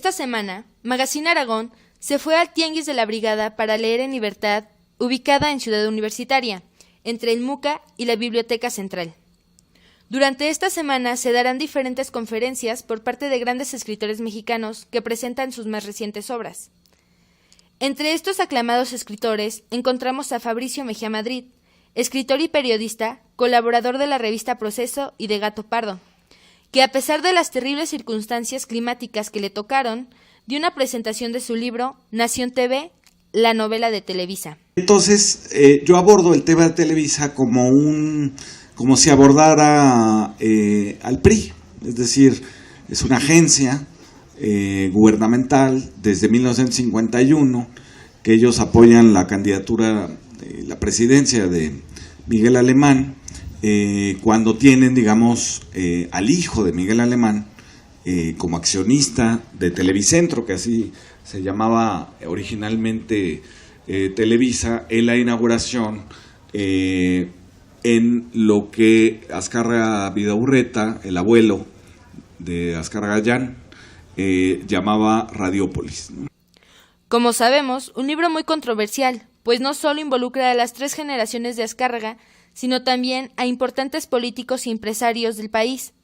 Esta semana, Magazine Aragón se fue al Tianguis de la Brigada para leer en libertad, ubicada en Ciudad Universitaria, entre el MUCA y la Biblioteca Central. Durante esta semana se darán diferentes conferencias por parte de grandes escritores mexicanos que presentan sus más recientes obras. Entre estos aclamados escritores encontramos a Fabricio Mejía Madrid, escritor y periodista, colaborador de la revista Proceso y de Gato Pardo, que a pesar de las terribles circunstancias climáticas que le tocaron, dio una presentación de su libro Nación TV, la novela de Televisa. Entonces, yo abordo el tema de Televisa como si abordara al PRI, es decir, es una agencia gubernamental desde 1951, que ellos apoyan la candidatura, la presidencia de Miguel Alemán, cuando tienen, digamos, al hijo de Miguel Alemán como accionista de Televicentro, que así se llamaba originalmente Televisa, en la inauguración en lo que Azcárraga Vidaurreta, el abuelo de Azcárraga Gallán, llamaba Radiópolis, ¿no? Como sabemos, un libro muy controversial, pues no solo involucra a las 3 generaciones de Azcárraga, sino también a importantes políticos y empresarios del país.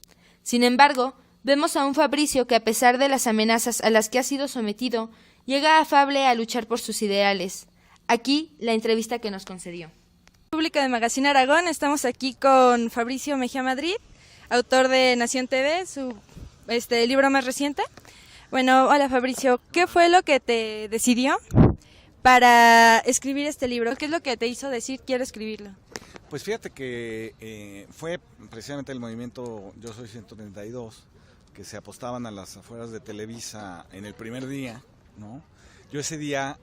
Sin embargo, vemos a un Fabricio que, a pesar de las amenazas a las que ha sido sometido, llega afable a luchar por sus ideales. Aquí la entrevista que nos concedió. Pública de Magazine Aragón, estamos aquí con Fabricio Mejía Madrid, autor de Nación TV, su libro más reciente. Bueno, hola Fabricio, ¿qué fue lo que te decidió para escribir este libro? ¿Qué es lo que te hizo decir quiero escribirlo? Pues fíjate que fue precisamente el movimiento Yo Soy 132, que se apostaban a las afueras de Televisa en el primer día, ¿no? Yo ese día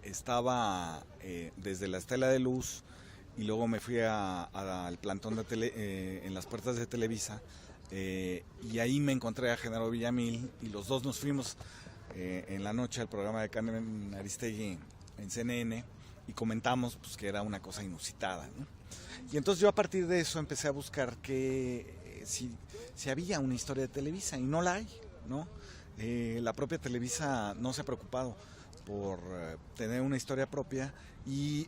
estaba desde la Estela de Luz y luego me fui al plantón en las puertas de Televisa, y ahí me encontré a Genaro Villamil y los dos nos fuimos en la noche al programa de Carmen Aristegui en CNN y comentamos pues, que era una cosa inusitada, ¿no? Y entonces yo a partir de eso empecé a buscar si había una historia de Televisa y no la hay, ¿no? La propia Televisa no se ha preocupado por tener una historia propia y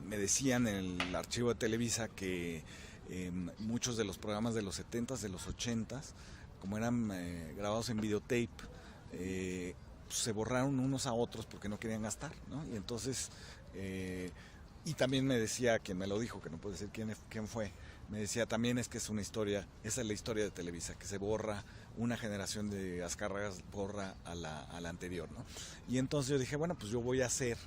me decían en el archivo de Televisa que muchos de los programas de los 70s, de los 80s, como eran grabados en videotape, se borraron unos a otros porque no querían gastar, ¿no? Y entonces, y también me decía, quien me lo dijo, que no puedo decir quién fue, me decía también es que es una historia, esa es la historia de Televisa, que se borra, una generación de Azcárragas borra a la anterior, ¿no? Y entonces yo dije, bueno, pues yo voy a hacer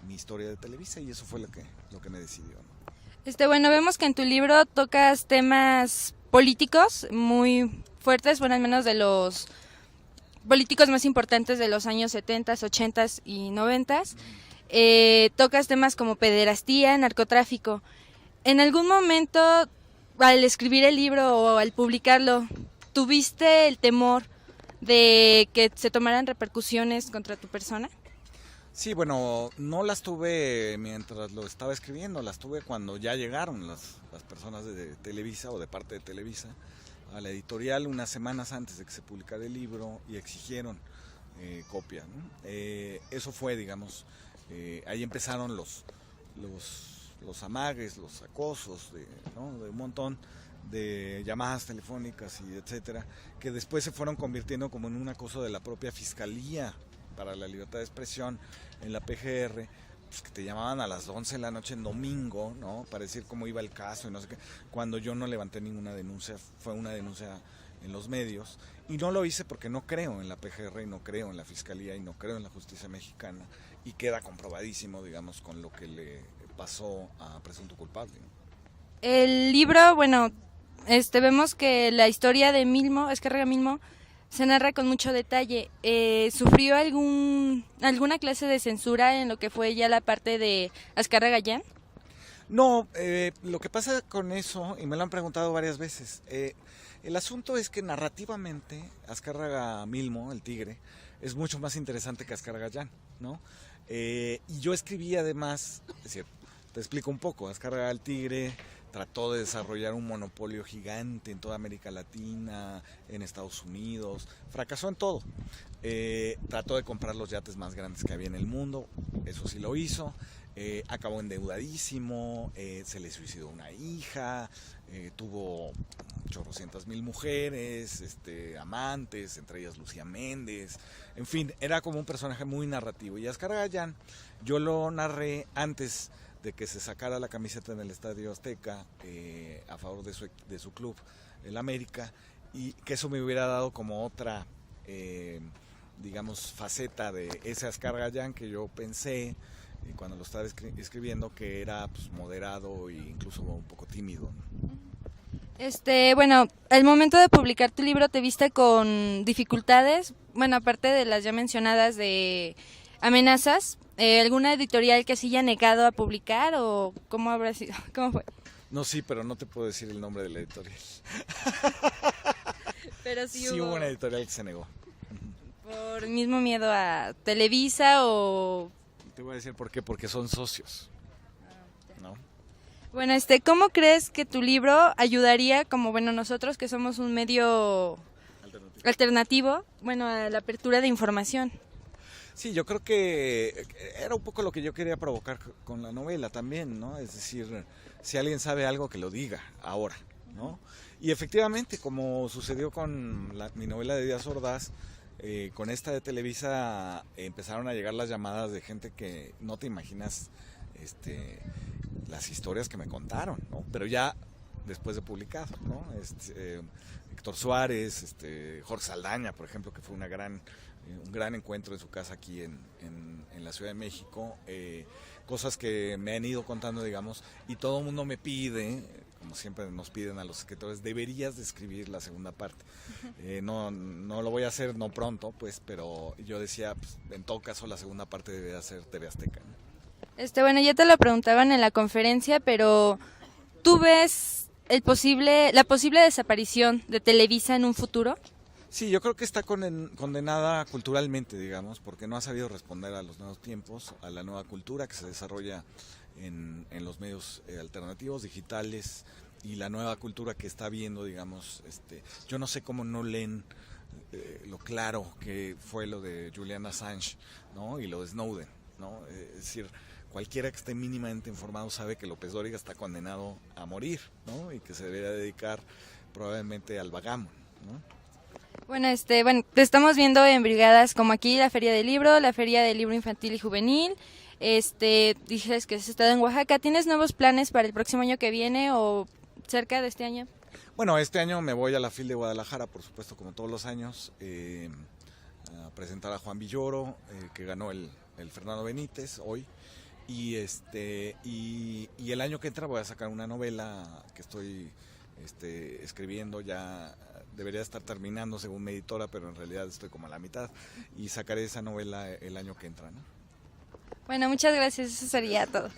mi historia de Televisa y eso fue lo que me decidió, ¿no? Bueno, vemos que en tu libro tocas temas políticos muy fuertes, bueno, al menos de los políticos más importantes de los años 70s, 80s y 90s. Tocas temas como pederastía, narcotráfico. ¿En algún momento, al escribir el libro o al publicarlo, tuviste el temor de que se tomaran repercusiones contra tu persona? Sí, bueno, no las tuve mientras lo estaba escribiendo, las tuve cuando ya llegaron las personas de Televisa o de parte de Televisa a la editorial unas semanas antes de que se publicara el libro y exigieron copia, ¿no? Eso fue, digamos, ahí empezaron los amagues, los acosos, ¿no? De un montón de llamadas telefónicas y etcétera, que después se fueron convirtiendo como en un acoso de la propia Fiscalía para la Libertad de Expresión en la PGR, pues que te llamaban a las 11 de la noche en domingo, ¿no? Para decir cómo iba el caso y no sé qué, cuando yo no levanté ninguna denuncia, fue una denuncia en los medios, y no lo hice porque no creo en la PGR y no creo en la Fiscalía y no creo en la justicia mexicana, y queda comprobadísimo, digamos, con lo que le pasó a presunto culpable, ¿no? El libro, bueno, vemos que la historia de Milmo, Azcárraga Milmo, se narra con mucho detalle. ¿Sufrió alguna clase de censura en lo que fue ya la parte de Azcárraga Gallán? No, lo que pasa con eso, y me lo han preguntado varias veces, el asunto es que narrativamente Azcárraga Milmo, el tigre, es mucho más interesante que Azcárraga Gallán, ¿no? Y yo escribí además, es decir, te explico un poco, Azcárraga el tigre trató de desarrollar un monopolio gigante en toda América Latina, en Estados Unidos, fracasó en todo. Trató de comprar los yates más grandes que había en el mundo, eso sí lo hizo. Acabó endeudadísimo, se le suicidó una hija, tuvo 800,000 mujeres, amantes, entre ellas Lucía Méndez, en fin, era como un personaje muy narrativo. Y Ascar Gallán, yo lo narré antes de que se sacara la camiseta en el Estadio Azteca a favor de su club, el América, y que eso me hubiera dado como otra, digamos, faceta de ese Ascar Gallán que yo pensé cuando lo estaba escribiendo, que era pues, moderado e incluso un poco tímido, ¿no? Bueno, al momento de publicar tu libro, ¿te viste con dificultades? Bueno, aparte de las ya mencionadas de amenazas, ¿alguna editorial que se haya negado a publicar o cómo habrá sido? ¿Cómo fue? No, sí, pero no te puedo decir el nombre de la editorial. Pero sí hubo una editorial que se negó. ¿Por mismo miedo a Televisa o...? Te voy a decir por qué, porque son socios, ¿no? Bueno, ¿cómo crees que tu libro ayudaría, como bueno nosotros que somos un medio alternativo, bueno, a la apertura de información? Sí, yo creo que era un poco lo que yo quería provocar con la novela también, ¿no? Es decir, si alguien sabe algo, que lo diga ahora, ¿no? Y efectivamente, como sucedió con mi novela de Díaz Ordaz, con esta de Televisa empezaron a llegar las llamadas de gente que no te imaginas las historias que me contaron, ¿no? Pero ya después de publicado, ¿no? Héctor Suárez, Jorge Saldaña, por ejemplo, que fue un gran encuentro en su casa aquí en la Ciudad de México, cosas que me han ido contando, digamos, y todo el mundo me pide, como siempre nos piden a los escritores, deberías de escribir la segunda parte. No lo voy a hacer, no pronto, pues, pero yo decía, pues, en todo caso la segunda parte debería ser TV Azteca, ¿no? Bueno, ya te lo preguntaban en la conferencia, pero ¿tú ves la posible desaparición de Televisa en un futuro? Sí, yo creo que está condenada culturalmente, digamos, porque no ha sabido responder a los nuevos tiempos, a la nueva cultura que se desarrolla en los medios alternativos, digitales, y la nueva cultura que está viendo, digamos, yo no sé cómo no leen lo claro que fue lo de Julian Assange, ¿no? Y lo de Snowden, ¿no? Es decir, cualquiera que esté mínimamente informado sabe que López Dóriga está condenado a morir, ¿no? Y que se debería dedicar probablemente al vagamon, ¿no? Bueno, te estamos viendo en brigadas como aquí la Feria del Libro, la Feria del Libro Infantil y Juvenil. Dices que has estado en Oaxaca. ¿Tienes nuevos planes para el próximo año que viene o cerca de este año? Bueno, este año me voy a la FIL de Guadalajara, por supuesto, como todos los años, a presentar a Juan Villoro, que ganó el Fernando Benítez hoy. Y el año que entra voy a sacar una novela que estoy escribiendo, ya debería estar terminando según mi editora, pero en realidad estoy como a la mitad, y sacaré esa novela el año que entra, ¿no? Bueno, muchas gracias, eso sería todo.